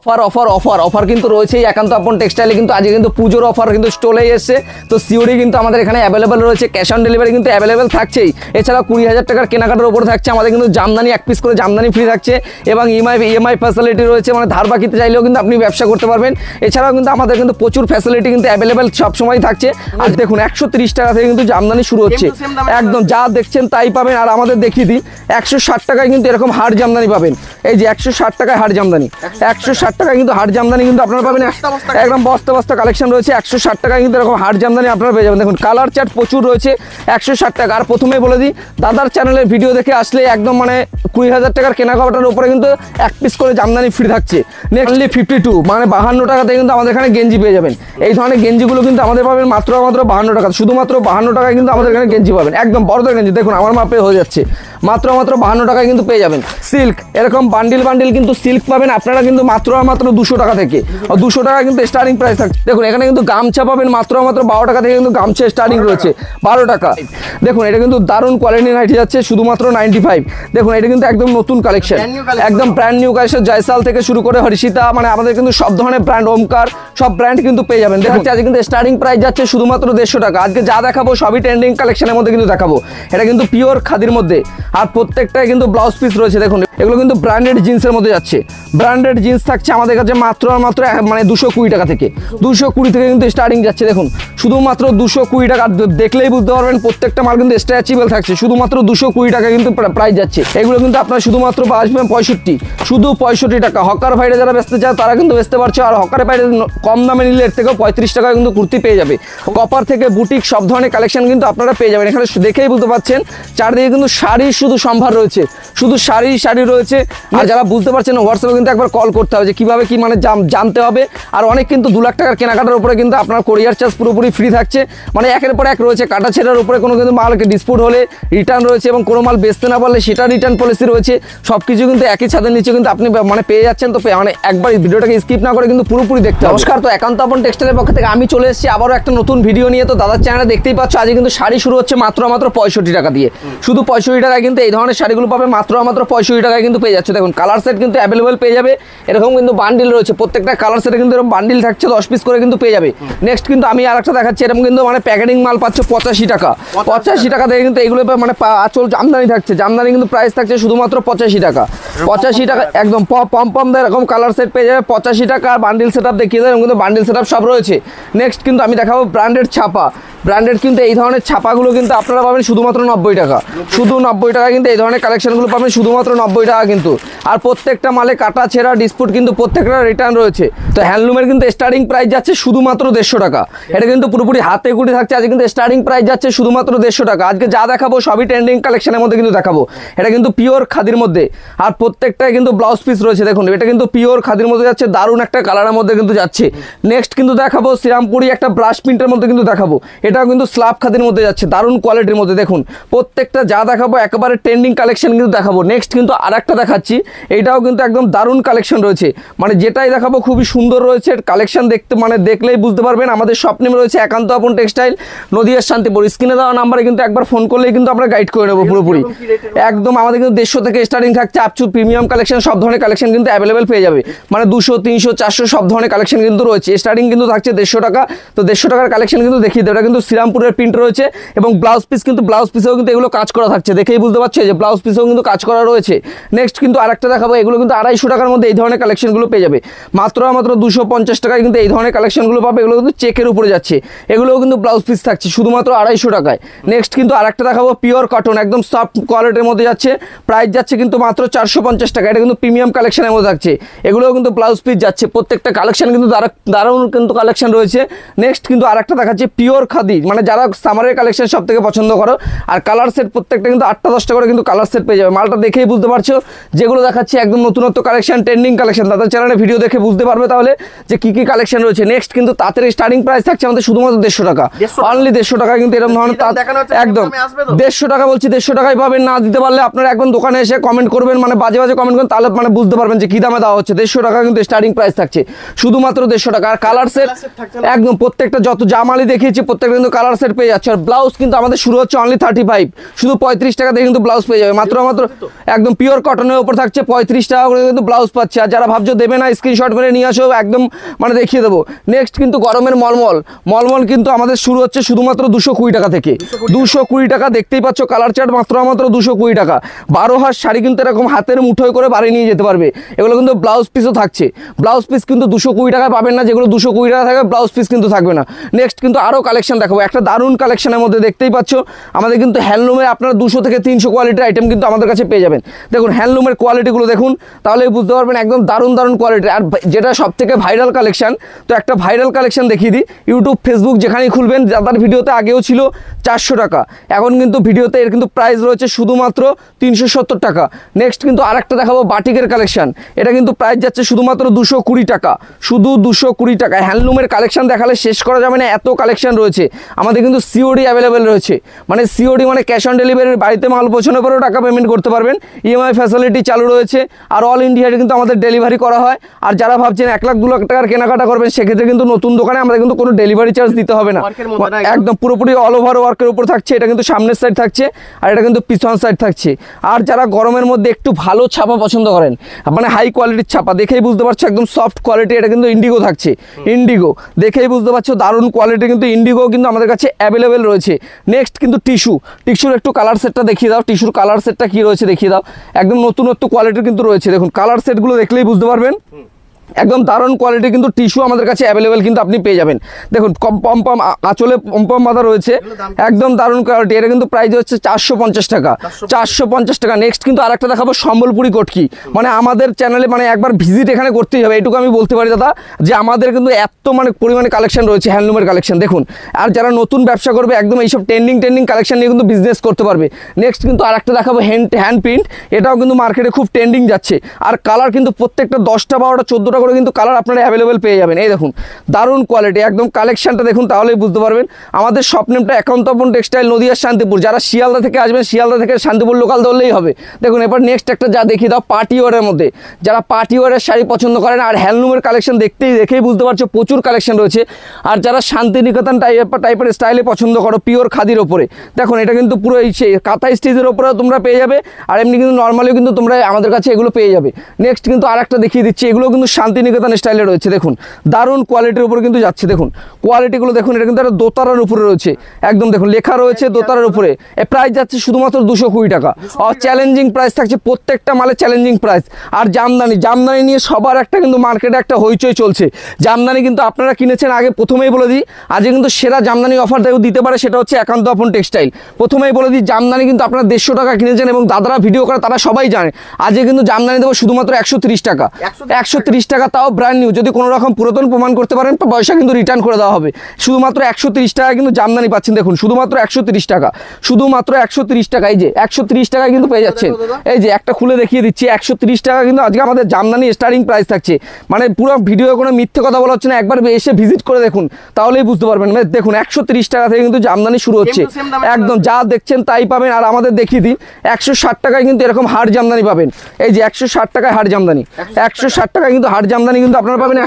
Offer offer offer offer কিন্তু রয়েছে একান্ত আপন টেক্সটাইলে, কিন্তু আজকে কিন্তু পুজোর অফার কিন্তু স্টলে এসছে। তো সিওডি কিন্তু আমাদের এখানে অ্যাভেলেবেল রয়েছে, ক্যাশ অন ডেলিভারি কিন্তু অ্যাভেলেবেল থাকছেই। এছাড়াও 20,000 টাকার কেনাকাটার উপরে থাকছে আমাদের কিন্তু জামদানি 1 পিস করে জামদানি ফ্রি থাকছে, এবং ইএমআই ফ্যাসিলিটি রয়েছে, মানে ধার বাকিতে চাইলেও কিন্তু আপনি ব্যবসা করতে পারবেন। এছাড়াও কিন্তু আমাদের কিন্তু প্রচুর ফ্যাসিলিটি কিন্তু অ্যাভেলেবেল সবসময় থাকছে। আর দেখুন 130 টাকা থেকে কিন্তু জামদানি শুরু হচ্ছে, একদম যা দেখছেন তাই পাবেন। আর আমাদের দেখিয়ে দিই 160 টাকায় কিন্তু এরকম হাড় জামদানি পাবেন। এই যে 160 টাকায় হাড় জামদানি, 160 টাকায় কিন্তু হাড় জামদানি কিন্তু আপনারা পাবেন। একদম বস্তা বস্তা কালেকশন রয়েছে, 160 টাকায় কিন্তু এরকম হাড় জামদানি আপনারা পেয়ে যাবেন। দেখুন কালার চার্ট প্রচুর রয়েছে, 160 টাকা। আর প্রথমেই বলে দিই, দাদার চ্যানেলের ভিডিও দেখে আসলে একদম মানে 20,000 টাকার কেনাকাটার উপরে কিন্তু 1 পিস করে জামদানি ফ্রি থাকছে। নেক্সটলি 52 মানে 52 টাকাতে কিন্তু আমাদের এখানে গেঞ্জি পেয়ে যাবেন। এই ধরনের গেঞ্জিগুলো কিন্তু আমাদের পাবেন মাত্র 52 টাকা, শুধুমাত্র 52 টাকায় কিন্তু আমাদের এখানে গেঞ্জি পাবেন, একদম বড়দের গেঞ্জি। দেখুন আমার মাপে হয়ে যাচ্ছে, মাত্র 52 টাকায় কিন্তু পেয়ে যাবেন। সিল্ক এরকম বান্ডিল বান্ডিল কিন্তু সিল্ক পাবেন আপনারা কিন্তু মাত্র 200 টাকা থেকে, 200 টাকা কিন্তু স্টার্টিং প্রাইস থাকছে। দেখুন এখানে কিন্তু গামছা পাবেন মাত্র 12 টাকা থেকে কিন্তু গামছা স্টার্টিং রয়েছে, 12 টাকা। দেখুন এটা কিন্তু দারুণ কোয়ালিটি নাইটি যাচ্ছে শুধুমাত্র 95। দেখুন এটা কিন্তু একদম নতুন কালেকশন, একদম ব্র্যান্ড নিউ কালেকশন। জয়সাল থেকে শুরু করে হরিষিতা, মানে আমাদের কিন্তু সব ধরনের ব্র্যান্ড, ওমকার সব ব্র্যান্ড কিন্তু পেয়ে যাবেন। দেখুন আজকে কিন্তু স্টার্টিং প্রাইস যাচ্ছে শুধুমাত্র 150 টাকা। আজকে যা দেখাবো সবই ট্রেন্ডিং কালেকশনের মধ্যে কিন্তু দেখাবো। এটা কিন্তু পিওর খাদির মধ্যে, আর প্রত্যেকটাই কিন্তু ব্লাউজ পিস রয়েছে। দেখুন এগুলো কিন্তু ব্র্যান্ডেড জিন্সের মধ্যে যাচ্ছে, ব্র্যান্ডেড জিন্স থাকছে আমাদের কাছে মাত্র মানে 220 টাকা থেকে, 220 থেকে কিন্তু স্টার্টিং যাচ্ছে। দেখুন শুধুমাত্র 220 টাকা, দেখলেই বুঝতে পারবেন প্রত্যেকটা মাল কিন্তু স্ট্রেচেবল থাকছে। শুধুমাত্র 220 টাকা কিন্তু প্রাইস যাচ্ছে। এগুলো কিন্তু আপনারা শুধুমাত্র আসবেন 65, শুধু 65 টাকা। হকার ভাইরা যারা বেচতে চায় তারা কিন্তু বেচতে পারছে, আর হকারের বাইরে কম দামে নিলে এর থেকেও 35 টাকা কিন্তু কুর্তি পেয়ে যাবে। কপার থেকে বুটিক সব ধরনের কালেকশন কিন্তু আপনারা পেয়ে যাবেন। এখানে দেখেই বুঝতে পারছেন চারদিকে কিন্তু শাড়ি শুধু সম্ভার রয়েছে, শুধু শাড়ি রয়েছে। আর যারা বুঝতে পারছেন হোয়াটসঅ্যাপে কিন্তু একবার কল করতে হবে যে কীভাবে কি মানে জানতে হবে। আর অনেক কিন্তু 2 লাখ টাকার কেনাকাটার উপরে কিন্তু আপনার কোরিয়ার চার্জ পুরোপুরি ফ্রি থাকছে, মানে একের পর এক রয়েছে। কাটা ছেঁড়ার উপরে কোনো কিন্তু মালকে ডিসপুট হলে রিটার্ন রয়েছে, এবং কোনো মাল বেচতে না পারলে সেটা রিটার্ন পলিসি রয়েছে। সব কিছু কিন্তু একই ছাদের নিচে কিন্তু আপনি মানে পেয়ে যাচ্ছেন। তো মানে একবার ভিডিওটাকে স্কিপ না করে কিন্তু পুরোপুরি দেখতে হবে। নমস্কার, তো একান্ত আপন টেক্সটাইলের পক্ষ থেকে আমি চলে এসেছি আবারও একটা নতুন ভিডিও নিয়ে। তো দাদার চ্যানেলে দেখতেই পাচ্ছ আজকে কিন্তু শাড়ি শুরু হচ্ছে মাত্র 65 টাকা দিয়ে, শুধু 65 টাকায় কিন্তু এই ধরনের শাড়িগুলো পাবে মাত্র 65 টাকায় কিন্তু পেয়ে যাচ্ছে। দেখুন কালার সেট কিন্তু অ্যাভেলেবেল পেয়ে যাবে, এরকম কিন্তু বান্ডিল রয়েছে, প্রত্যেকটা কালার সেটে কিন্তু এরকম বান্ডিল থাকছে, 10 পিস করে কিন্তু পেয়ে যাবে। নেক্সট কিন্তু আমি আরেকটা দেখাচ্ছি, এরকম কিন্তু মানে প্যাকেটিং মাল পাচ্ছ 85 টাকা, 85 টাকা থেকে কিন্তু এগুলো মানে আঁচল জামদানি থাকছে। জামদানি কিন্তু প্রাইস থাকছে শুধুমাত্র 85 টাকা, 85 টাকা একদম পম এরকম কালার সেট পেয়ে যাবে 85 টাকা। আর বান্ডিল সেট আপ দেখিয়ে দেয়, কিন্তু বান্ডিল সেট আপ সব রয়েছে। নেক্সট কিন্তু আমি দেখাবো ব্র্যান্ডেড ছাপা। ব্র্যান্ডেড কিন্তু এই ধরনের ছাপাগুলো কিন্তু আপনারা পাবেন শুধুমাত্র 90 টাকা, শুধু 90 টাকা কিন্তু এই ধরনের কালেকশনগুলো পাবেন শুধুমাত্র 90 টাকা কিন্তু। আর প্রত্যেকটা মালে কাটা ছেঁড়া ডিসপুট কিন্তু প্রত্যেকটা রিটার্ন রয়েছে। তো হ্যান্ডলুমের কিন্তু স্টার্টিং প্রাইস যাচ্ছে শুধুমাত্র 150 টাকা। এটা কিন্তু পুরোপুরি হাতে গুটি থাকছে। আজকে কিন্তু স্টার্টিং প্রাইস যাচ্ছে শুধুমাত্র 150 টাকা। আজকে যা দেখাবো সবই ট্রেন্ডিং কালেকশনের মধ্যে কিন্তু দেখাবো। এটা কিন্তু পিওর খাদির মধ্যে, আর প্রত্যেকটাই কিন্তু ব্লাউজ পিস রয়েছে। দেখুন এটা কিন্তু পিওর খাদির মধ্যে যাচ্ছে, দারুণ একটা কালারের মধ্যে কিন্তু যাচ্ছে। নেক্সট কিন্তু দেখাবো শ্রীরামপুরি একটা ব্রাশ প্রিন্টের মধ্যে কিন্তু দেখাবো, এটাও কিন্তু স্ল্যাব খাদির মধ্যে যাচ্ছে, দারুণ কোয়ালিটির মধ্যে। দেখুন প্রত্যেকটা যা দেখাবো একেবারে ট্রেন্ডিং কালেকশন কিন্তু দেখাবো। নেক্সট কিন্তু আরেকটা দেখাচ্ছি, এইটাও কিন্তু একদম দারুণ কালেকশন রয়েছে, মানে যেটাই দেখাবো খুবই সুন্দর রয়েছে কালেকশন। দেখতে মানে দেখলেই বুঝতে পারবেন। আমাদের শপ নেম রয়েছে একান্ত আপন টেক্সটাইল, নদিয়ার শান্তিপুর। স্ক্রিনে দেওয়া নাম্বারে কিন্তু একবার ফোন করলেই কিন্তু আমরা গাইড করে নেবো পুরোপুরি। একদম আমাদের কিন্তু 150 থেকে স্টার্টিং থাকছে, আপচু প্রিমিয়াম কালেকশন সব ধরনের কালেকশন কিন্তু অ্যাভেলেবেল পেয়ে যাবে। মানে 200, 300, 400 সব ধরনের কালেকশন কিন্তু রয়েছে। স্টার্টিং কিন্তু থাকছে 150 টাকা। তো 150 টাকার কালেকশন কিন্তু দেখিয়ে দেবে। এটা কিন্তু শ্রীরামপুরের প্রিন্ট রয়েছে, এবং ব্লাউজ পিস কিন্তু ব্লাউজ পিসেও কিন্তু এগুলো কাজ করা থাকছে, দেখেই বুঝতে পারছে যে ব্লাউজ পিসেও কিন্তু কাজ করা রয়েছে। নেক্সট কিন্তু আরেকটা দেখাবো, এগুলো কিন্তু 250 টাকার মধ্যে এই ধরনের কালেকশনগুলো পেয়ে যাবে। মাত্র 250 টাকায় কিন্তু এই ধরনের কালেকশনগুলো পাবে। এগুলো কিন্তু চেকের উপরে যাচ্ছে, এগুলোও কিন্তু ব্লাউজ পিস থাকছে শুধুমাত্র 250 টাকায়। নেক্সট কিন্তু আরেকটা দেখাবো পিওর কটন, একদম সফট কোয়ালিটির মধ্যে যাচ্ছে, প্রাইস যাচ্ছে কিন্তু মাত্র 450 টাকা। এটা কিন্তু প্রিমিয়াম কালেকশনের মধ্যে থাকছে, এগুলোও কিন্তু ব্লাউজ পিস যাচ্ছে। প্রত্যেকটা কালেকশন কিন্তু দারুণ কিন্তু কালেকশন রয়েছে। নেক্সট কিন্তু আরেকটা দেখাচ্ছে পিওর খাদি, মানে যারা সামারের কালেকশন সব থেকে পছন্দ করো। আর কালার সেট প্রত্যেকটা কিন্তু 8টা 10টা করে কিন্তু কালার সেট পেয়ে যাবে। মালটা দেখেই বুঝতে পারছো, যেগুলো দেখাচ্ছি একদম নতুনত্ব কালেকশন, ট্রেন্ডিং কালেকশন। তাদের চ্যানেলে ভিডিও দেখে বুঝতে পারবে তাহলে যে কি কি কালেকশন রয়েছে। নেক্সট কিন্তু তাদের স্টার্টিং প্রাইস থাকছে আমাদের শুধুমাত্র 150 টাকা, অনলি 150 টাকা কিন্তু এরকম ধরনের তাঁত একদম 150 টাকা বলছি, 150 টাকায় পাবেন। না দিতে পারলে আপনারা একদম দোকানে এসে কমেন্ট করবেন, মানে বাজে বাজে কমেন্ট করবেন, তাহলে মানে বুঝতে পারবেন যে কি দামে দেওয়া হচ্ছে। 150 টাকা কিন্তু স্টার্টিং প্রাইস থাকছে, শুধুমাত্র 150 টাকা। আর কালার সেট একদম প্রত্যেকটা যত জামালি দেখিয়েছি প্রত্যেকটা কিন্তু কালার সেট পেয়ে যাচ্ছে। আর ব্লাউজ কিন্তু আমাদের শুরু হচ্ছে অনলি 35, শুধু 35 টাকা দিয়ে কিন্তু ব্লাউজ পেয়ে যাবে মাত্র একদম পিওর কটনের উপর থাকছে 35 টাকা করে কিন্তু ব্লাউজ পাচ্ছে। আর যারা ভাবছো দেবে না, স্ক্রিনশট করে নিয়ে আসো, একদম মানে দেখিয়ে দেবো। নেক্সট কিন্তু গরমের মলমল কিন্তু আমাদের শুরু হচ্ছে শুধুমাত্র 220 টাকা থেকে, 220 টাকা। দেখতেই পাচ্ছ কালার চার্ট মাত্র 220 টাকা। 12 হাত শাড়ি কিন্তু এরকম হাতের মুঠোয় করে বাড়ি নিয়ে যেতে পারবে। এগুলো কিন্তু ব্লাউজ পিসও থাকছে, ব্লাউজ পিস কিন্তু 220 টাকায় পাবেন না, যেগুলো 220 টাকা থাকবে ব্লাউজ পিস কিন্তু থাকবে না। নেক্সট কিন্তু আরও কালেকশন দেখাবো, একটা দারুণ কালেকশনের মধ্যে দেখতেই পাচ্ছ আমাদের কিন্তু হ্যান্ডলুমের আপনারা 200 থেকে 300 কোয়ালিটির আইটেম কিন্তু আমাদের কাছে পেয়ে যাবেন। দেখুন হ্যান্ডলুমের কোয়ালিটিগুলো দেখুন, তাহলেই বুঝতে পারবেন একদম দারুণ কোয়ালিটি। আর যেটা সব থেকে ভাইরাল কালেকশন, তো একটা ভাইরাল কালেকশন দেখিয়ে দিই। ইউটিউব ফেসবুক যেখানেই খুলবেন, যাদের ভিডিওতে আগেও ছিল 400 টাকা, এখন কিন্তু ভিডিওতে এর কিন্তু প্রাইস রয়েছে শুধুমাত্র 370 টাকা। নেক্সট কিন্তু আরেকটা দেখাবো বাটিকের কালেকশন, এটা কিন্তু প্রাইস যাচ্ছে শুধুমাত্র 220 টাকা, শুধু 220 টাকা। হ্যান্ডলুমের কালেকশন দেখালে শেষ করা যাবে না, এত কালেকশন রয়েছে আমাদের কিন্তু। সিওডি অ্যাভেলেবেল রয়েছে, মানে সিওডি মানে ক্যাশ অন ডেলিভারির, বাড়িতে মাল পৌঁছানোর পরেও টাকা পেমেন্ট করতে পারবেন। ইএমআই ফ্যাসিলিটি চালু রয়েছে, আর অল ইন্ডিয়াতে কিন্তু আমাদের ডেলিভারি করা হয়। আর যারা ভাবছেন 1 লাখ 2 লাখ টাকার কেনাকাটা করবেন, সেক্ষেত্রে কিন্তু নতুন দোকানে আমাদের কিন্তু কোনো ডেলিভারি চার্জ দিতে হবে না, একদম পুরোপুরি অল ওভার ওয়ার্কের উপর থাকছে। এটা কিন্তু সামনের সাইড থাকছে, আর এটা কিন্তু পিছন সাইড থাকছে। আর যারা গরমের মধ্যে একটু ভালো ছাপা পছন্দ করেন, মানে হাই কোয়ালিটির ছাপা, দেখেই বুঝতে পারছো একদম সফট কোয়ালিটি, এটা কিন্তু ইন্ডিগো থাকছে। ইন্ডিগো দেখেই বুঝতে পারছো দারুণ কোয়ালিটি, কিন্তু ইন্ডিগো কিন্তু আমাদের কাছে অ্যাভেলেবেল রয়েছে। নেক্সট কিন্তু টিস্যুর একটু কালার সেটটা দেখিয়ে দাও, টিস্যুর কালার সেটটা কি রয়েছে দেখিয়ে দাও, একদম নতুনত্ব কোয়ালিটির কিন্তু রয়েছে। দেখুন কালার সেটগুলো দেখলেই বুঝতে পারবেন একদম দারুণ কোয়ালিটি, কিন্তু টিস্যু আমাদের কাছে অ্যাভেলেবেল কিন্তু আপনি পেয়ে যাবেন। দেখুন পম আঁচলে পম বাঁধা রয়েছে, একদম দারুণ কোয়ালিটি। এটা কিন্তু প্রাইস হচ্ছে 450 টাকা, 450 টাকা। নেক্সট কিন্তু আরেকটা দেখাবো সম্বলপুরি কটকি, মানে আমাদের চ্যানেলে মানে একবার ভিজিট এখানে করতেই হবে, এইটুকু আমি বলতে পারি দাদা, যে আমাদের কিন্তু এত মানে পরিমাণে কালেকশন রয়েছে হ্যান্ডলুমের কালেকশন। দেখুন, আর যারা নতুন ব্যবসা করবে একদম এইসব ট্রেন্ডিং কালেকশন নিয়ে কিন্তু বিজনেস করতে পারবে। নেক্সট কিন্তু আরেকটা দেখাবো হ্যান্ড প্রিন্ট, এটাও কিন্তু মার্কেটে খুব ট্রেন্ডিং যাচ্ছে। আর কালার কিন্তু প্রত্যেকটা 10টা 12টা 14টা করে কিন্তু কালার আপনারা অ্যাভেলেবেল পেয়ে যাবেন। এই দেখুন দারুণ কোয়ালিটি, একদম কালেকশনটা দেখুন, তাহলেই বুঝতে পারবেন। আমাদের শপ নেমটা একান্তপন টেক্সটাইল, নদিয়ার শান্তিপুর। যারা শিয়ালদা থেকে আসবেন, শিয়ালদা থেকে শান্তিপুর লোকাল ধরলেই হবে। দেখুন এবার নেক্সট একটা যা দেখিয়ে দাও, পার্টি ওয়ারের মধ্যে, যারা পার্টি ওয়ারের শাড়ি পছন্দ করেন আর হ্যান্ডলুমের কালেকশন দেখেই বুঝতে পারছো প্রচুর কালেকশন রয়েছে। আর যারা শান্তিনিকেতন টাইপের স্টাইলে পছন্দ করো পিওর খাদির ওপরে, দেখুন এটা কিন্তু পুরো এই সেই কাঁথা স্টিচের ওপরেও তোমরা পেয়ে যাবে, আর এমনি কিন্তু নর্মালিও কিন্তু তোমরা আমাদের কাছে এগুলো পেয়ে যাবে। নেক্সট কিন্তু আরেকটা দেখিয়ে দিচ্ছি, এগুলো কিন্তু শান্তিনিকেতন স্টাইলে রয়েছে। দেখুন দারুণ কোয়ালিটির উপরে কিন্তু যাচ্ছে, দেখুন কোয়ালিটিগুলো দেখুন, এটা কিন্তু একটা দোতারার উপরে রয়েছে, একদম দেখুন লেখা রয়েছে দোতারার উপরে। এ প্রাইস যাচ্ছে শুধুমাত্র 220 টাকা, আর চ্যালেঞ্জিং প্রাইস থাকছে, প্রত্যেকটা মালে চ্যালেঞ্জিং প্রাইস। আর জামদানি নিয়ে সবার একটা কিন্তু মার্কেটে একটা হইচই চলছে। জামদানি কিন্তু আপনারা কিনেছেন আগে, প্রথমেই বলে দিই আজকে কিন্তু সেরা জামদানি অফার দিতে পারে, সেটা হচ্ছে একান্ত আপন টেক্সটাইল। প্রথমেই বলে দিই জামদানি কিন্তু আপনারা 150 টাকা কিনেছেন, এবং দাদারা ভিডিও করে তারা সবাই জানে। আজকে কিন্তু জামদানি দেবো শুধুমাত্র 130 টাকা, 130 টাকা, তাও ব্র্যান্ড নিউ। যদি কোনো রকম পুরাতন প্রমাণ করতে পারেন তো পয়সা কিন্তু রিটার্ন করে দেওয়া হবে। শুধুমাত্র 130 টাকা কিন্তু জামদানি পাচ্ছেন। দেখুন শুধুমাত্র 130 টাকা, শুধুমাত্র 130 টাকা, এই যে 130 টাকা কিন্তু পেয়ে যাচ্ছেন। এই যে একটা খুলে দেখিয়ে দিচ্ছি, 130 টাকা কিন্তু আজকে আমাদের জামদানি স্টার্টিং প্রাইস থাকছে। মানে পুরো ভিডিও কোনো মিথ্যে কথা বলা হচ্ছে না, একবার এসে ভিজিট করে দেখুন তাহলেই বুঝতে পারবেন। দেখুন 130 টাকা থেকে কিন্তু জামদানি শুরু হচ্ছে, একদম যা দেখছেন তাই পাবেন। আর আমাদের দেখিয়ে দিই 160 টাকায় কিন্তু এরকম হাড় জামদানি পাবেন। এই যে 160 টাকায় হাড় জামদানি, 160 টাকায় কিন্তু হাড় জামদানি কিন্তু আপনারা পাবেন,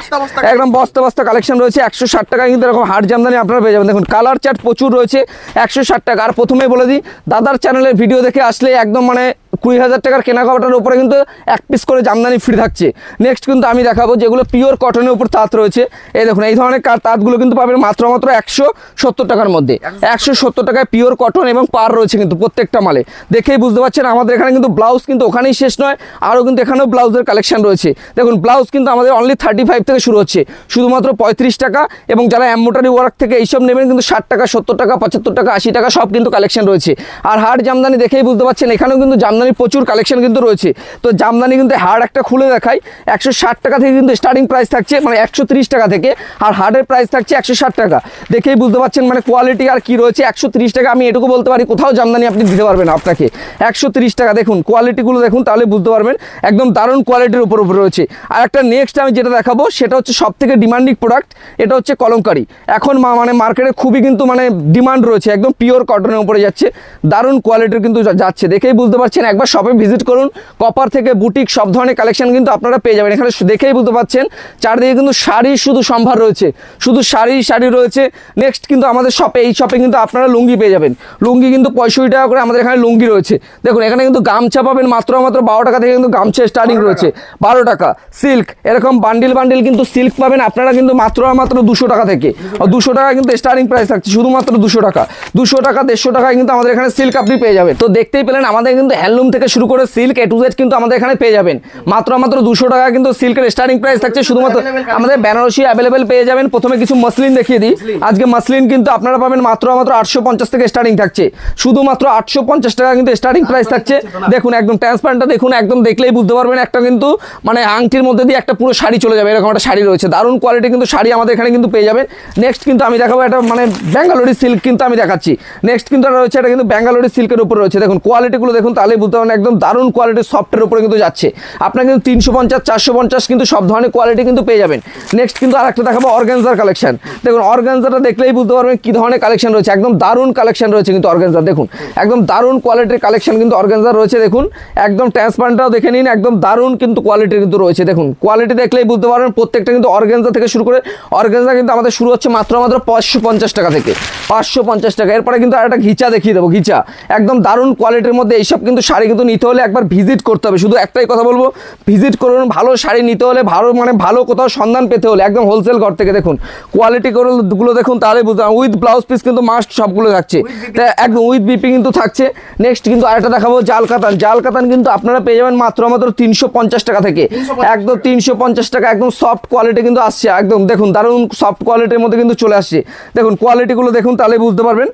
একদম বস্তা কালেকশন রয়েছে। 160 টাকায় কিন্তু এরকম হাড় জামদানি আপনারা পেয়ে যাবেন। দেখুন কালার চার্ট প্রচুর রয়েছে, 160 টাকা। আর প্রথমেই বলে দিই দাদার চ্যানেলের ভিডিও দেখে আসলে একদম মানে 20,000 টাকার কেনাকাটার উপরে কিন্তু 1 পিস করে জামদানি ফ্রি থাকছে। নেক্সট কিন্তু আমি দেখাবো যেগুলো পিওর কটনের উপর তাঁত রয়েছে। এই দেখুন এই ধরনের তাঁতগুলো কিন্তু পাবেন মাত্র 170 টাকার মধ্যে, 170 টাকায় পিওর কটন এবং পার রয়েছে কিন্তু প্রত্যেকটা মালে। দেখেই বুঝতে পারছেন আমাদের এখানে কিন্তু ব্লাউজ কিন্তু ওখানেই শেষ নয়, আরও কিন্তু এখানেও ব্লাউজের কালেকশন রয়েছে। দেখুন ব্লাউজ কিন্তু আমাদের অনলি 35 থেকে শুরু হচ্ছে, শুধুমাত্র 35 টাকা। এবং যারা এমব্রয়ডারি ওয়ার্ক থেকে এইসব নেবেন কিন্তু 60 টাকা, 70 টাকা, 75 টাকা, 80 টাকা সব কিন্তু কালেকশন রয়েছে। আর হাড় জামদানি দেখেই বুঝতে পারছেন এখানেও কিন্তু জামদানি জামদানি প্রচুর কালেকশন কিন্তু রয়েছে। তো জামদানি কিন্তু হার্ড একটা খুলে দেখাই, 160 টাকা থেকে কিন্তু স্টার্টিং প্রাইস থাকছে, মানে 130 টাকা থেকে, আর হার্ডের প্রাইস থাকছে 160 টাকা। দেখেই বুঝতে পারছেন মানে কোয়ালিটি আর কি রয়েছে। 130 টাকা আমি এটুকু বলতে পারি কোথাও জামদানি আপনি দিতে পারবেন আপনাকে 130 টাকা। দেখুন কোয়ালিটিগুলো দেখুন, তাহলে বুঝতে পারবেন একদম দারুণ কোয়ালিটির উপর রয়েছে। আর একটা নেক্সট আমি যেটা দেখাবো সেটা হচ্ছে সব থেকে ডিমান্ডিং প্রোডাক্ট, এটা হচ্ছে কলমকারি। এখন মানে মার্কেটে খুবই কিন্তু মানে ডিমান্ড রয়েছে, একদম পিওর কটনের উপরে যাচ্ছে, দারুণ কোয়ালিটির কিন্তু যাচ্ছে। দেখেই বুঝতে পারছেন, একবার শপে ভিজিট করুন। কপার থেকে বুটিক সব ধরনের কালেকশন কিন্তু আপনারা পেয়ে যাবেন এখানে। দেখেই বুঝতে পারছেন চারদিকে কিন্তু শাড়ি শুধু সম্ভার রয়েছে, শুধু শাড়ি রয়েছে। নেক্সট কিন্তু আমাদের শপে, এই শপে কিন্তু আপনারা লুঙ্গি পেয়ে যাবেন। লুঙ্গি কিন্তু 65 টাকা করে আমাদের এখানে লুঙ্গি রয়েছে। দেখুন এখানে কিন্তু গামছা পাবেন মাত্র 12 টাকা থেকে কিন্তু গামছা স্টার্টিং রয়েছে, 12 টাকা। সিল্ক এরকম বান্ডিল কিন্তু সিল্ক পাবেন আপনারা কিন্তু মাত্র 200 টাকা থেকে, 200 টাকা কিন্তু স্টার্টিং প্রাইস থাকছে, শুধুমাত্র 200 টাকা, 200 টাকা 150 টাকায় কিন্তু আমাদের এখানে সিল্ক আপনি পেয়ে যাবেন। তো দেখতেই পেলেন আমাদের কিন্তু হ্যান্ডলুম থেকে শুরু করে সিল্ক A to Z কিন্তু আমাদের এখানে পেয়ে যাবেন মাত্র 200 টাকা কিন্তু সিল্কের স্টার্টিং প্রাইস থাকছে। শুধুমাত্র আমাদের বেনারসি অ্যাভেলেবেল পেয়ে যাবেন। প্রথমে কিছু মসলিন দেখিয়ে দিই। আজকে মসলিন কিন্তু আপনারা পাবেন মাত্র 850 থেকে স্টার্টিং থাকছে, শুধুমাত্র 850 টাকা কিন্তু স্টার্টিং প্রাইস থাকছে। দেখুন একদম ট্রান্সপারেন্টটা দেখুন, একদম দেখলেই বুঝতে পারবেন একটা কিন্তু মানে আংটির মধ্যে দিয়ে একটা পুরো শাড়ি চলে যাবে, এরকম একটা শাড়ি রয়েছে, দারুণ কোয়ালিটি কিন্তু শাড়ি আমাদের এখানে কিন্তু পেয়ে যাবেন। নেক্সট কিন্তু আমি দেখাবো এটা মানে ব্যাঙ্গালোরি সিল্ক কিন্তু আমি দেখাচ্ছি। নেক্সট কিন্তু রয়েছে এটা কিন্তু ব্যাঙ্গালোরি সিল্কের উপর রয়েছে। দেখুন কোয়ালিটিগুলো দেখুন, তাহলেই বুঝতে পারবেন একদম দারুণ কোয়ালিটির সফটের উপরে কিন্তু যাচ্ছে। আপনার কিন্তু 350 450 কিন্তু সব ধরনের কোয়ালিটি কিন্তু পেয়ে যাবেন। নেক্সট কিন্তু আরেকটা দেখাবো অর্গানজার কালেকশন। দেখুন অর্গানজাটা দেখলেই বুঝতে পারবেন কি ধরনের কালেকশন রয়েছে, একদম দারুণ কালেকশন রয়েছে কিন্তু অর্গানজার। দেখুন একদম দারুণ কোয়ালিটির কালেকশন কিন্তু অর্গানজার রয়েছে। দেখুন একদম ট্রান্সপারেন্টটাও দেখে নিন, একদম দারুণ কিন্তু কোয়ালিটি কিন্তু রয়েছে। দেখুন কোয়ালিটি দেখলেই বুঝতে পারবেন প্রত্যেকটা কিন্তু অর্গানজা থেকে শুরু করে, অর্গানজা কিন্তু আমাদের শুরু হচ্ছে মাত্র 550 টাকা থেকে, 550 টাকা। এরপরে কিন্তু আরেকটা ঘিচা দেখিয়ে দেবো, ঘিচা একদম দারুণ কোয়ালিটির মধ্যে। এইসব কিন্তু শাড়ি কিন্তু নিতে হলে একবার ভিজিট করতে হবে, শুধু একটাই কথা বলবো ভিজিট করুন। ভালো শাড়ি নিতে হলে, ভালো মানে ভালো কোথাও সন্ধান পেতে হলে একদম হোলসেল ঘর থেকে দেখুন কোয়ালিটিগুলো দেখুন, তাহলে বুঝলাম। উইথ ব্লাউজ পিস কিন্তু মাস্ট সবগুলো থাকছে, একদম উইথ বিপি কিন্তু থাকছে। নেক্সট কিন্তু আরেকটা দেখাবো জাল কাতান। জাল কাতান কিন্তু আপনারা পেয়ে যাবেন মাত্র 350 টাকা থেকে, একদম 350 টাকা, একদম সফট কোয়ালিটি কিন্তু আসছে। একদম দেখুন দারুণ সফট কোয়ালিটির মধ্যে কিন্তু চলে আসছে। দেখুন কোয়ালিটিগুলো দেখুন, তাহলে বুঝতে পারবেন।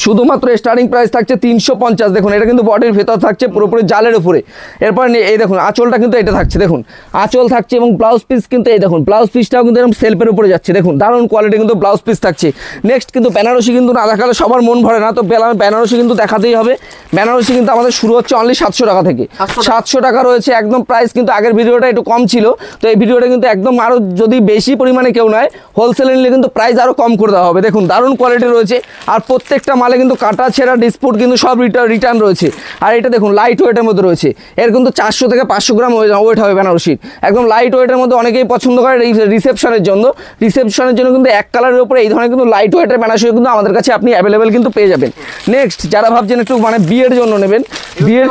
শুধুমাত্র স্টার্টিং প্রাইস থাকছে 350। দেখুন এটা কিন্তু বডির ভেতর থাকছে পুরোপুরি জালের উপরে। এরপর এই দেখুন আঁচলটা কিন্তু এটা থাকছে, দেখুন আঁচল থাকছে এবং ব্লাউজ পিস কিন্তু এই দেখুন ব্লাউজ পিসটাও কিন্তু এরকম সেলফের উপরে যাচ্ছে। দেখুন দারুণ কোয়ালিটি কিন্তু ব্লাউজ পিস থাকছে। নেক্সট কিন্তু বেনারসি কিন্তু না দেখালে সবার মন ভরে না, তো বেনারসি কিন্তু দেখাতেই হবে। বেনারসি কিন্তু আমাদের শুরু হচ্ছে অনলি 700 টাকা থেকে, 700 টাকা রয়েছে একদম প্রাইস। কিন্তু আগের ভিডিওটা একটু কম ছিল, তো এই ভিডিওটা কিন্তু একদম আরও যদি বেশি পরিমাণে কেউ নেয় হোলসেলে নিলে কিন্তু প্রাইস আরও কম করে দেওয়া হবে। দেখুন দারুণ কোয়ালিটি রয়েছে, আর প্রত্যেকটা মালে কিন্তু কাটা ছেঁড়া ডিসপুট কিন্তু সব রিটার্ন রয়েছে। আর এটা দেখুন লাইট ওয়েটের মধ্যে রয়েছে, এর কিন্তু 400 থেকে 500 গ্রাম ওয়েট হবে বেনারসির, একদম লাইট ওয়েটের মধ্যে। অনেকেই পছন্দ করে রিসেপশনের জন্য কিন্তু এক কালারের উপরে এই ধরনের কিন্তু লাইট ওয়েটের বেনারসি কিন্তু আমাদের কাছে আপনি অ্যাভেলেবেল কিন্তু পেয়ে যাবেন। নেক্সট যারা ভাবছেন একটু মানে বিয়ের জন্য নেবেন, বিয়ের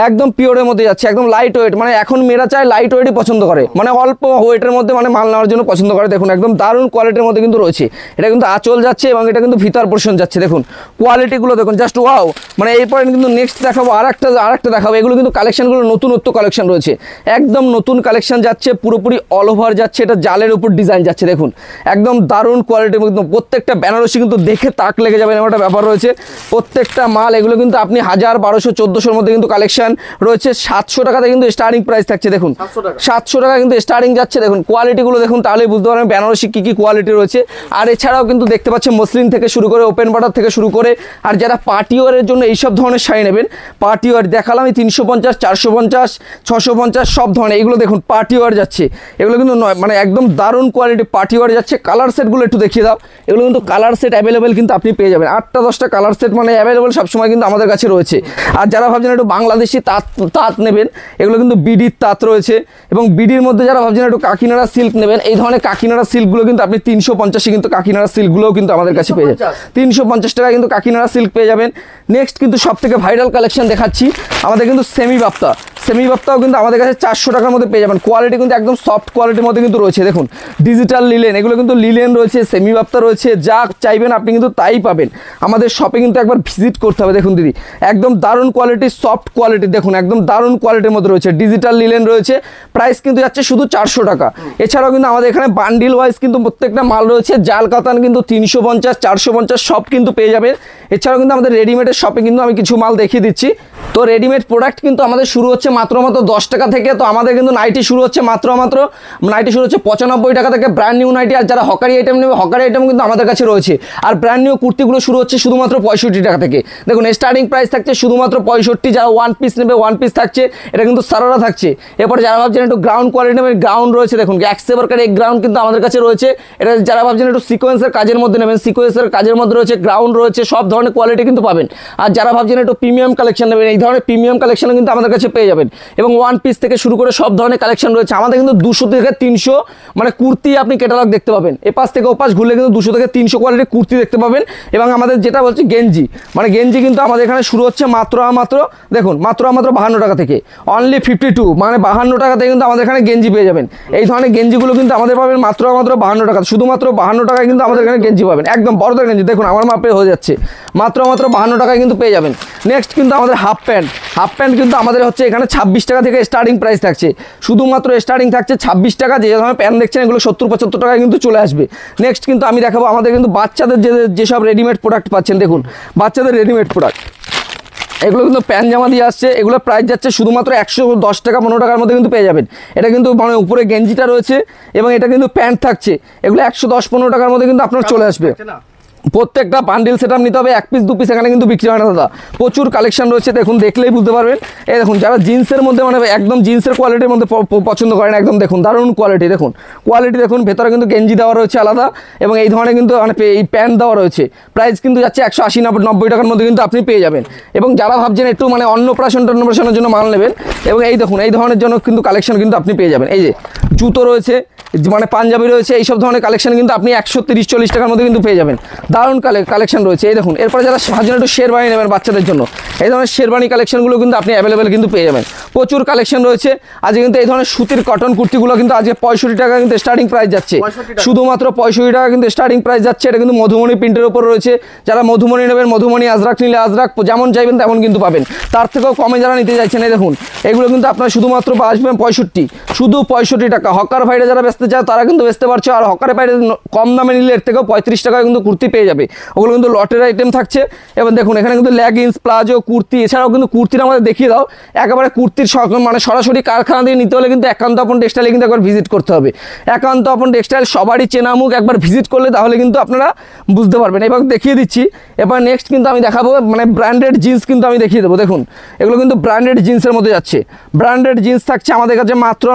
একদম পিওরের মধ্যে যাচ্ছে, একদম লাইট ওয়েট। মানে এখন মেয়েরা চায় লাইট ওয়েটই পছন্দ করে, মানে অল্প ওয়েটের মধ্যে মানে মাল নেওয়ার জন্য পছন্দ করে। দেখুন একদম দারুণ কোয়ালিটির মধ্যে কিন্তু রয়েছে। এটা কিন্তু আঁচল যাচ্ছে এবং এটা কিন্তু ভিতর পোর্শন যাচ্ছে। দেখুন কোয়ালিটিগুলো দেখুন জাস্ট ওয়াও। মানে এরপরে কিন্তু নেক্সট দেখাবো আরেকটা দেখাবো। এগুলো কিন্তু কালেকশনগুলো নতুনত্ব কালেকশন রয়েছে, একদম নতুন কালেকশন যাচ্ছে, পুরোপুরি অল ওভার যাচ্ছে। এটা জালের উপর ডিজাইন যাচ্ছে। দেখুন একদম দারুণ কোয়ালিটির মধ্যে প্রত্যেকটা বেনারসি কিন্তু দেখে তাক লেগে যাবে, এমন একটা ব্যাপার রয়েছে। প্রত্যেকটা মাল এগুলো কিন্তু আপনি 1000 1200 1400 মধ্যে কিন্তু কালেকশন রয়েছে। 700 টাকাতে কিন্তু স্টার্টিং প্রাইস থাকছে। দেখুন 700 টাকা কিন্তু স্টার্টিং যাচ্ছে। দেখুন কোয়ালিটিগুলো দেখুন, তাহলেই বুঝতে পারবেন বেনারসি কী কী কোয়ালিটি রয়েছে। আর এছাড়াও কিন্তু দেখতে পাচ্ছেন মসলিন থেকে শুরু করে ওপেন বর্ডার থেকে শুরু করে, আর যারা পার্টি ওয়ারের জন্য এইসব ধরনের শাড়ি নেবেন, পার্টি ওয়ার দেখালাম আমি 350 450 650 সব ধরনের। এগুলো দেখুন পার্টি ওয়ার যাচ্ছে, এগুলো কিন্তু মানে একদম দারুণ কোয়ালিটি পার্টি ওয়ার যাচ্ছে। কালার সেটগুলো একটু দেখিয়ে দাও। এগুলো কিন্তু কালার সেট অ্যাভেলেবেল কিন্তু আপনি পেয়ে যাবেন, 8টা 10টা কালার সেট মানে অ্যাভেলেবেল সবসময় কিন্তু আমাদের কাছে রয়েছে। আর যারা ভাবছেন একটু বাংলাদেশি তাঁত নেবেন, এগুলো কিন্তু বিডির তাঁত রয়েছে। এবং বিডির মধ্যে যারা ভাবছেন একটু কাকিনাড়া সিল্ক নেবেন, এই ধরনের কাকিনাড়া সিল্কগুলো কিন্তু আপনি 350 কিন্তু কাকিনাড়া সিল্কগুলোও কিন্তু আমাদের কাছে পেয়ে যাবেন। 350 টাকা কিন্তু কাকিনাড়া সিল্ক পেয়ে যাবেন। নেক্সট কিন্তু সব থেকে ভাইরাল কালেকশন দেখাচ্ছি আমাদের কিন্তু সেমি বাপ্তাও কিন্তু আমাদের কাছে 400 টাকার মধ্যে পেয়ে যাবেন। কোয়ালিটি কিন্তু একদম সফট কোয়ালিটির মধ্যে কিন্তু রয়েছে। দেখুন ডিজিটাল লিলেন, এগুলো কিন্তু লিলেন রয়েছে, সেমি বাপ্তা রয়েছে, যা চাইবেন আপনি কিন্তু তাই পাবেন। আমাদের শপে কিন্তু একবার ভিজিট করতে হবে। দেখুন দিদি একদম দারুণ কোয়ালিটি, সফট কোয়ালিটি, দেখুন একদম দারুণ কোয়ালিটির মধ্যে রয়েছে। ডিজিটাল লিলেন রয়েছে, প্রাইস কিন্তু যাচ্ছে শুধু 400 টাকা। এছাড়াও কিন্তু আমাদের এখানে বান্ডিল ওয়াইজ কিন্তু প্রত্যেকটা মাল রয়েছে। জাল কাতান কিন্তু 350 450 সব কিন্তু পেয়ে যাবে। এছাড়াও কিন্তু আমাদের রেডিমেডের শপে কিন্তু আমি কিছু মাল দেখিয়ে দিচ্ছি। তো রেডিমেড প্রোডাক্ট কিন্তু আমাদের শুরু হচ্ছে মাত্র 10 টাকা থেকে। তো আমাদের কিন্তু নাইটি শুরু হচ্ছে মাত্র নাইটি শুরু হচ্ছে 95 টাকা থেকে ব্র্যান্ড নিউ নাইটি। আর যারা হকারি আইটেম নেবে হকারি আইটেম কিন্তু আমাদের কাছে রয়েছে। আর ব্র্যান্ড নিউ কুর্তিগুলো শুরু হচ্ছে শুধুমাত্র 65 টাকা থেকে। দেখুন স্টার্টিং প্রাইস থাকছে শুধুমাত্র 65। যারা ওয়ান পিস নেবে ওয়ান পিস থাকছে, এটা কিন্তু সারারা থাকছে। এরপরে যারা ভাবছেন একটু গ্রাউন্ড কোয়ালিটি নেবেন, গ্রাউন্ড রয়েছে দেখুন এক্সেবারকার এক গ্রাউন্ড কিন্তু আমাদের কাছে রয়েছে। এটা যারা ভাবছেন একটু সিকোয়েন্সের কাজের মধ্যে নেবেন, সিকোয়েন্সের কাজের মধ্যে রয়েছে, গ্রাউন্ড রয়েছে, সব ধরনের কোয়ালিটি কিন্তু পাবেন। আর যারা ভাবছেন একটু প্রিমিয়াম কালেকশন নেবেন, এই ধরনের প্রিমিয়াম কালেকশন কিন্তু আমাদের কাছে পেয়ে যাবেন। এবং ওয়ান পিস থেকে শুরু করে সব ধরনের কালেকশন রয়েছে আমাদের কিন্তু 200 থেকে 300 মানে কুর্তি আপনি ক্যাটালগ দেখতে পাবেন। এপাশ থেকে ওপাশ ঘুরলে কিন্তু 200 থেকে 300 কোয়ালিটির কুর্তি দেখতে পাবেন। এবং আমাদের যেটা বলছি গেঞ্জি, মানে গেঞ্জি কিন্তু আমাদের এখানে শুরু হচ্ছে মাত্র দেখুন মাত্র 52 টাকা থেকে, অনলি 52 মানে 52 টাকা থেকে কিন্তু আমাদের এখানে গেঞ্জি পেয়ে যাবেন। এই ধরনের গেঞ্জিগুলো কিন্তু আমাদের পাবেন মাত্র 52 টাকা, শুধুমাত্র 52 টাকায় কিন্তু আমাদের এখানে গেঞ্জি পাবেন, একদম বড়দের গেঞ্জি দেখুন আমার মাপে হয়ে যাচ্ছে, মাত্র 52 টাকায় কিন্তু পেয়ে যাবেন। নেক্সট কিন্তু আমাদের হাফ প্যান্ট কিন্তু আমাদের হচ্ছে এখানে 26 টাকা থেকে স্টার্টিং প্রাইস থাকছে, শুধুমাত্র স্টার্টিং থাকছে 26 টাকা। যে ধরনের প্যান্ট দেখছেন এগুলো 70-75 টাকায় কিন্তু চলে আসবে। নেক্সট কিন্তু আমি দেখাবো আমাদের কিন্তু বাচ্চাদের যেসব রেডিমেড প্রোডাক্ট পাচ্ছেন, দেখুন বাচ্চাদের রেডিমেড প্রোডাক্ট এগুলো কিন্তু প্যান্ট জামা দিয়ে আসছে। এগুলো প্রাইস যাচ্ছে শুধুমাত্র 110 টাকা 15 টাকার মধ্যে কিন্তু পেয়ে যাবেন। এটা কিন্তু মানে উপরে গেঞ্জিটা রয়েছে এবং এটা কিন্তু প্যান্ট থাকছে, এগুলো 110-15 টাকার মধ্যে কিন্তু আপনার চলে আসবে। প্রত্যেকটা বান্ডিল সেটআপ নিতে হবে, 1 পিস 2 পিস এখানে কিন্তু বিক্রি হয় না দাদা, প্রচুর কালেকশন রয়েছে। দেখুন দেখলেই বুঝতে পারবেন। এই দেখুন যারা জিন্সের মধ্যে মানে একদম জিন্সের কোয়ালিটির মধ্যে পছন্দ করেন, একদম দেখুন দারুণ কোয়ালিটি, দেখুন কোয়ালিটি দেখুন, ভেতরে কিন্তু গেঞ্জি দেওয়া রয়েছে আলাদা এবং এই ধরনের কিন্তু মানে এই প্যান্ট দেওয়া রয়েছে। প্রাইস কিন্তু যাচ্ছে 180-90 টাকার মধ্যে কিন্তু আপনি পেয়ে যাবেন। এবং যারা ভাবছেন একটু মানে অন্নপ্রাশনের জন্য মাল নেবেন, এবং এই দেখুন এই ধরনের জন্য কিন্তু কালেকশন কিন্তু আপনি পেয়ে যাবেন। এই যে জুতো রয়েছে, মানে পাঞ্জাবি রয়েছে, এইসব ধরনের কালেকশন কিন্তু আপনি 130-40 টাকার মধ্যে কিন্তু পেয়ে যাবেন। দারুণ কালেকশন রয়েছে। এই দেখুন এরপরে যারা সাজানো একটু শেরবানি নেবেন বাচ্চাদের জন্য, এই ধরনের শেরবানি কালেকশনগুলো কিন্তু আপনি অ্যাভেলেবেল কিন্তু পেয়ে যাবেন, প্রচুর কালেকশন রয়েছে। আজকে কিন্তু এই ধরনের সুতির কটন কুর্তিগুলো কিন্তু আজকে 65 টাকা কিন্তু স্টার্টিং প্রাইস যাচ্ছে, শুধুমাত্র 65 টাকা কিন্তু স্টার্টিং প্রাইস যাচ্ছে। এটা কিন্তু মধুমণি প্রিন্টের উপর রয়েছে। যারা মধুমণি নেবেন, মধুমণি আজরাক নিলে আজরাক যেমন চাইবেন তেমন কিন্তু পাবেন, তার থেকেও কমে যারা নিতে চাইছেন এই দেখুন এগুলো কিন্তু আপনার শুধুমাত্র আসবেন 65, শুধু 65 টাকা। হকার ভাইরা যারা বেচতে চায় তারা কিন্তু বেচতে পারছে। আর হকারের বাইরে কম দামে নিলে এর থেকেও 35 টাকায় কিন্তু কুর্তি পেয়ে যাবে। ওগুলো কিন্তু লটের আইটেম থাকছে। এবং দেখুন এখানে কিন্তু লেগিংস, প্লাজো, কুর্তি, এছাড়াও কিন্তু কুর্তির আমাদের দেখিয়ে দাও একেবারে কুর্তির মানে সরাসরি কারখানা দিয়ে নিতে হলে কিন্তু একান্ত আপন টেক্সটাইলে কিন্তু একবার ভিজিট করতে হবে। একান্ত আপন টেক্সটাইল সবারই চেনা মুখ, একবার ভিজিট করলে তাহলে কিন্তু আপনারা বুঝতে পারবেন। এবার দেখিয়ে দিচ্ছি। এবার নেক্সট কিন্তু আমি দেখাবো মানে ব্র্যান্ডেড জিন্স কিন্তু আমি দেখিয়ে দেবো। দেখুন এগুলো কিন্তু ব্র্যান্ডেড জিন্সের মধ্যে যাচ্ছে। ব্র্যান্ডেড জিন্স থাকছে আমাদের কাছে মাত্র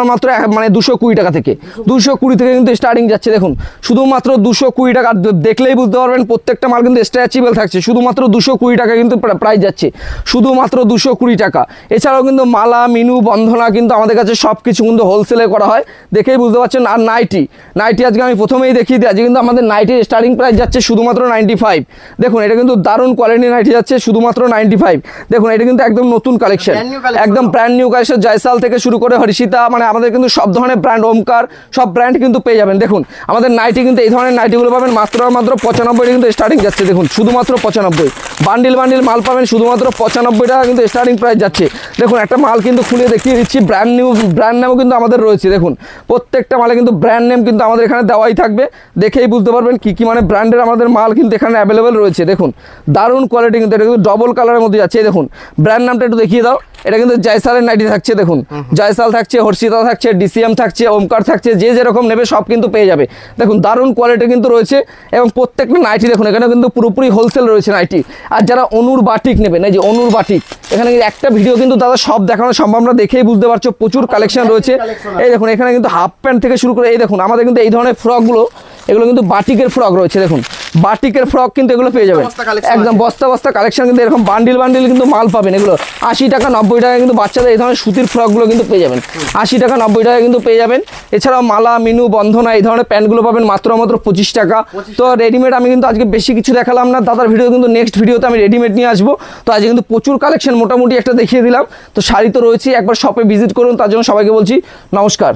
মানে 220 টাকা থেকে, 220 থেকে কিন্তু স্টার্টিং যাচ্ছে। দেখুন শুধুমাত্র 220 টাকা, দেখলেই বুঝতে পারবেন প্রত্যেকটা মাল কিন্তু স্ট্রেচেবল থাকছে। শুধুমাত্র 220 টাকা কিন্তু প্রাইস যাচ্ছে, শুধুমাত্র 220 টাকা। এছাড়াও কিন্তু মালা, মিনু, বন্ধনা কিন্তু আমাদের কাছে সব কিছু কিন্তু হোলসেলে করা হয়, দেখেই বুঝতে পারছেন। আর নাইটি আজকে আমি প্রথমেই দেখিয়ে দিই, আজকে কিন্তু আমাদের নাইটির স্টার্টিং প্রাইস যাচ্ছে শুধুমাত্র 95। দেখুন এটা কিন্তু দারুণ কোয়ালিটি নাইটি যাচ্ছে শুধুমাত্র 95। দেখুন এটা কিন্তু একদম নতুন কালেকশন, একদম ব্র্যান্ড নিউ কালেকশন। জয়সাল থেকে শুরু করে হরিষিতা, মানে আমাদের কিন্তু সব ধরনের ব্র্যান্ড, ওমকার, সব ব্র্যান্ড কিন্তু পেয়ে যাবেন। দেখুন আমাদের নাইটি কিন্তু এই ধরনের নাইটিগুলো পাবেন মাত্র 95 কিন্তু স্টার্টিং যাচ্ছে। দেখুন শুধুমাত্র 95, বান্ডিল মাল পাবেন শুধুমাত্র 95 টাকা কিন্তু স্টার্টিং প্রাইস যাচ্ছে। দেখুন একটা মাল কিন্তু খুলে দেখিয়ে দিচ্ছি, ব্র্যান্ড নেমও কিন্তু আমাদের রয়েছে। দেখুন প্রত্যেকটা মালে কিন্তু ব্র্যান্ড নেম কিন্তু আমাদের এখানে দেওয়াই থাকবে, দেখেই বুঝতে পারবেন কি মানে ব্র্যান্ডের আমাদের মাল কিন্তু এখানে অ্যাভেলেবেল রয়েছে। দেখুন দারুণ কোয়ালিটি কিন্তু, এটা কিন্তু ডবল কালারের মধ্যে যাচ্ছে। এই দেখুন ব্র্যান্ড নামটা একটু দেখিয়ে দাও। এটা কিন্তু জয়সালের নাইটি থাকছে। দেখুন জয়সাল থাকছে, হর্ষিতা থাকছে, ডিসিএম থাকছে, ওমকার থাকছে, যে যেরকম নেবে সব কিন্তু পেয়ে যাবে। দেখুন দারুণ কোয়ালিটি কিন্তু রয়েছে। এবং প্রত্যেকটা নাইটি দেখুন এখানে কিন্তু পুরোপুরি হোলসেল রয়েছে নাইটি। আর যারা অনুর বাটিক নেবেন, এই যে অনুর বাটিক, এখানে একটা ভিডিও কিন্তু দাদা সব দেখানো সম্ভব না, দেখেই বুঝতে পারছো প্রচুর কালেকশন রয়েছে। এই দেখুন এখানে কিন্তু হাফ প্যান্ট থেকে শুরু করে এই দেখুন আমাদের কিন্তু এই ধরনের ফ্রকগুলো, এগুলো কিন্তু বাটিকের ফ্রক রয়েছে। দেখুন বাটিকের ফ্রক কিন্তু এগুলো পেয়ে যাবেন, একদম বস্তা কালেকশন কিন্তু এরকম বান্ডিল কিন্তু মাল পাবেন। এগুলো 80 টাকা 90 টাকা কিন্তু বাচ্চাদের এই ধরনের সুতির ফ্রকগুলো কিন্তু পেয়ে যাবেন, 80 টাকা 90 টাকা কিন্তু পেয়ে যাবেন। এছাড়াও মালা, মিনু, বন্ধনা এই ধরনের প্যান্টগুলো পাবেন মাত্র 25 টাকা। তো রেডিমেড আমি কিন্তু আজকে বেশি কিছু দেখালাম না, দাদার ভিডিও কিন্তু নেক্সট ভিডিওতে আমি রেডিমেড নিয়ে আসবো। তো আজকে কিন্তু প্রচুর কালেকশন মোটামুটি একটা দেখিয়ে দিলাম। তো শাড়ি তো রয়েছে, একবার শপে ভিজিট করুন। তার জন্য সবাইকে বলছি নমস্কার।